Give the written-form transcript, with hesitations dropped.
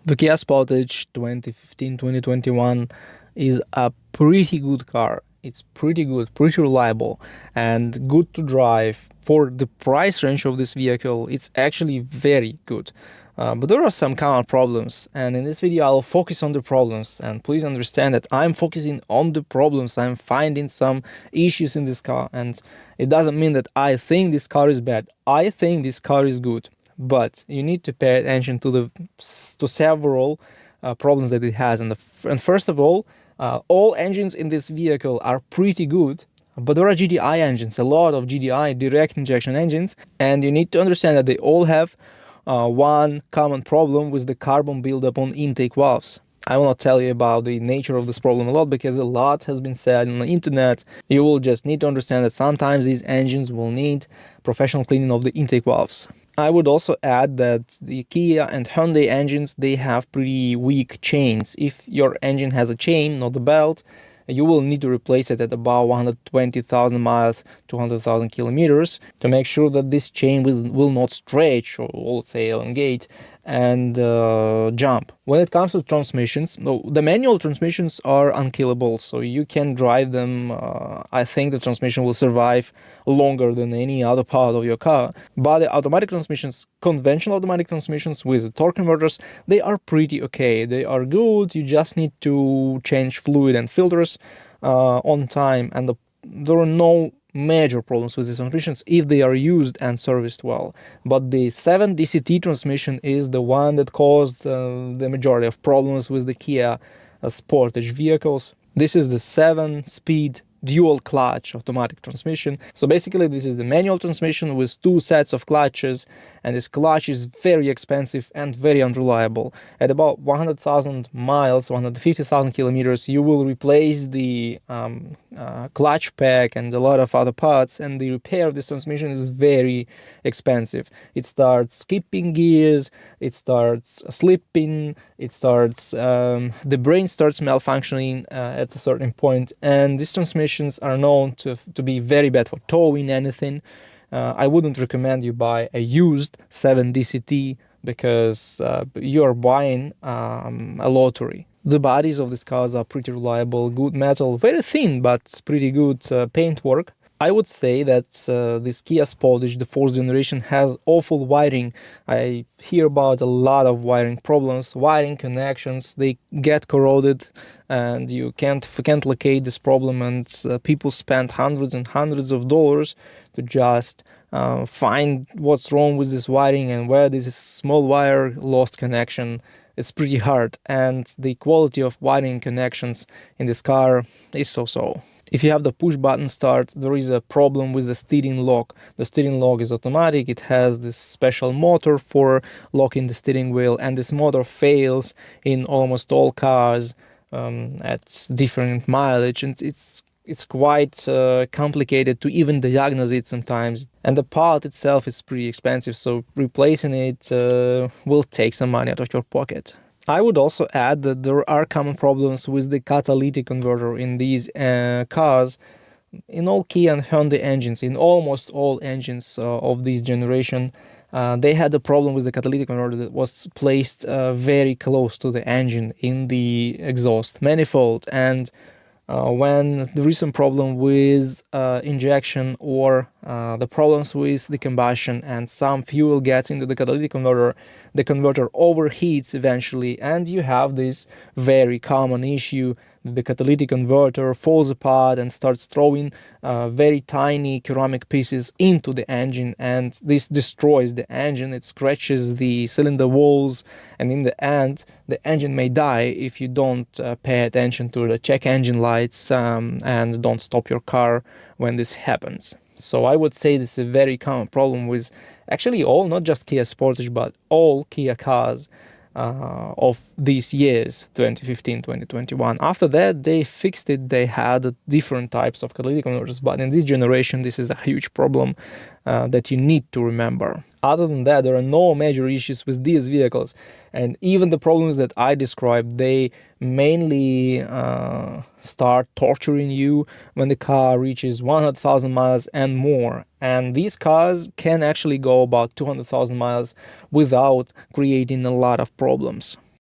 The Kia Sportage 2015-2021 is a pretty good car. It's pretty good, pretty reliable, and good to drive. For the price range of this vehicle, it's actually very good. But there are some common problems, and in this video I'll focus on the problems. And please understand that I'm focusing on the problems. I'm finding some issues in this car, and it doesn't mean that I think this car is bad. I think this car is good, but you need to pay attention to several problems that it has. And first of all engines in this vehicle are pretty good, but there are GDI engines, a lot of GDI direct injection engines, and you need to understand that they all have one common problem with the carbon buildup on intake valves. I will not tell you about the nature of this problem a lot because a lot has been said on the internet. You will just need to understand that sometimes these engines will need professional cleaning of the intake valves. I would also add that the Kia and Hyundai engines, they have pretty weak chains. If your engine has a chain, not a belt, you will need to replace it at about 120,000 miles, 200,000 kilometers to make sure that this chain will not stretch or, let's say, elongate and jump. When it comes to transmissions, the manual transmissions are unkillable, so you can drive them. I think the transmission will survive longer than any other part of your car. But the automatic transmissions, conventional automatic transmissions with the torque converters, they are pretty okay. They are good. You just need to change fluid and filters on time, and there are no major problems with these transmissions if they are used and serviced well. But the 7 DCT transmission is the one that caused the majority of problems with the Kia Sportage vehicles. This is the 7-speed dual clutch automatic transmission. So basically this is the manual transmission with 2 sets of clutches, and this clutch is very expensive and very unreliable. At about 100,000 miles, 150,000 kilometers, you will replace the clutch pack and a lot of other parts, and the repair of this transmission is very expensive. It starts skipping gears, it starts slipping, it starts the brain starts malfunctioning at a certain point, and these transmissions are known to be very bad for towing anything. I wouldn't recommend you buy a used 7 DCT because you are buying a lottery. The bodies of these cars are pretty reliable, good metal, very thin but pretty good paintwork. I would say that this Kia Sportage, the 4th generation, has awful wiring. I hear about a lot of wiring problems, wiring connections, they get corroded and you can't locate this problem, and people spend hundreds and hundreds of dollars to just find what's wrong with this wiring and where this small wire lost connection. It's pretty hard, and the quality of wiring connections in this car is so-so. If you have the push button start, there is a problem with the steering lock. The steering lock is automatic, it has this special motor for locking the steering wheel, and this motor fails in almost all cars at different mileage, and it's quite complicated to even diagnose it sometimes. And the part itself is pretty expensive, so replacing it will take some money out of your pocket. I would also add that there are common problems with the catalytic converter in these cars. In all Kia and Hyundai engines, in almost all engines of this generation, they had a problem with the catalytic converter that was placed very close to the engine in the exhaust manifold, and when there is some problem with injection or the problems with the combustion and some fuel gets into the catalytic converter, the converter overheats eventually, and you have this very common issue. The catalytic converter falls apart and starts throwing very tiny ceramic pieces into the engine, and this destroys the engine. It scratches the cylinder walls, and in the end the engine may die if you don't pay attention to the check engine lights and don't stop your car when this happens. So I would say this is a very common problem with actually all, not just Kia Sportage, but all Kia cars of these years, 2015, 2021. After that, they fixed it. They had different types of catalytic converters, but in this generation, this is a huge problem that you need to remember. Other than that, there are no major issues with these vehicles, and even the problems that I described, they mainly start torturing you when the car reaches 100,000 miles and more, and these cars can actually go about 200,000 miles without creating a lot of problems.